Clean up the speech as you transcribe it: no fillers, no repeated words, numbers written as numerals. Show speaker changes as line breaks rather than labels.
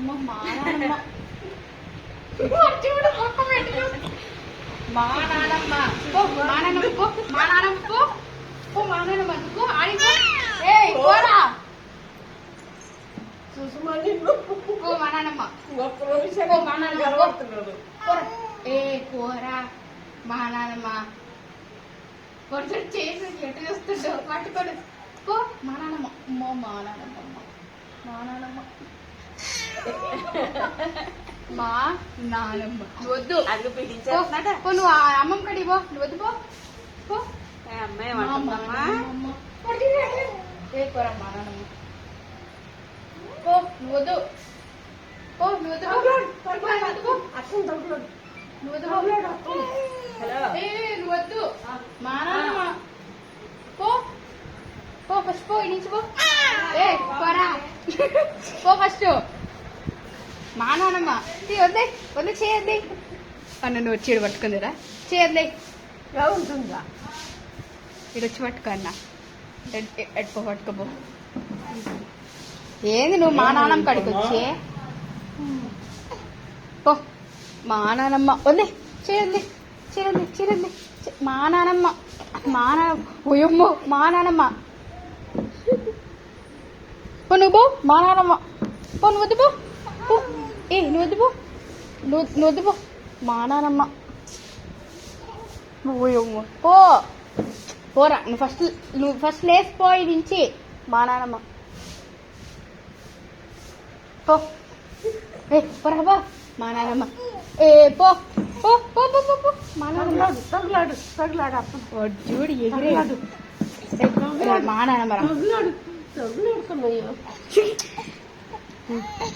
మా నానమ్మ చూడు మొక్క పెట్టు మా నానమ్మ పో మా నానమ్మ పో మా నానమ్మ పో పో మా నానమ్మ పో ఆడిపో ఏయ్ పోరా
చూసుమని
పో మా నానమ్మ
ఒక్క నిమిషం
పో మా నానమ్మ
గర్వపడుతున్నాడు.
పోరా ఏ పోరా మా నానమ్మ కొంచెం చేసి ఎట్టు చూస్తుండో పట్టుకోడు పో మా నానమ్మ అమ్మో మా నానమ్మ మా నానమ్మ మా నానమ్మ నువ్వు వద్దు
అది పీడించేస్తున్నాడా?
పో నువ్వు ఆ అమ్మమ్మ కడిగి పో నువ్వు వద్దు పో పో
ఏ అమ్మాయి
మా
ఏమంటుందమ్మా?
నానమ్మ. ఏ పోరా మా నానమ్మ పో నువ్వు వద్దు పో నువ్వు వద్దు పో. పో, నువ్వు వద్దు పో.
అర్థం తగ్గులోడు.
నువ్వు వద్దు పో.
హలో
ఏ నువ్వు వద్దు మా నానమ్మ పో పో ఫస్ట్ పో ఇడి నుంచి పో ఏ పోరా పో ఫస్ట్ మా నానమ్మ వద్దే వద్దు చేయద్ది అన్న నువ్వు వచ్చి ఇడు పట్టుకుందిరా చేయద్ది
ఉంటుందా?
ఇడు వచ్చి పట్టుకో అన్న ఎట్టుకో పట్టుకోపో ఏంది నువ్వు మా నాన్నమ్మ కాడికి వచ్చి పో మా నానమ్మ వద్దే చేయద్ది చేయద్ది చేయద్ది మా నానమ్మ మా నాన్న ఓయమ్మో మా నానమ్మ పో నువ్వు పో మా నానమ్మ పో నువ్వు వద్దు పో పో ఏ నువ్వు వద్దు పో నువ్వు వద్దు పో మా నానమ్మ ఓయమ్మో పో పోరా నువ్వు ఫస్ట్ లేసిపోయి నుంచి మా నానమ్మ పో ఏ పోరా పో మా నానమ్మ ఏ పో పో పో పో పో పో మా నానమ్మ
తగులాడు అప్పుడు
చూడు ఎగిరే మా నానమ్మ రా
తగులాడుతున్నాయో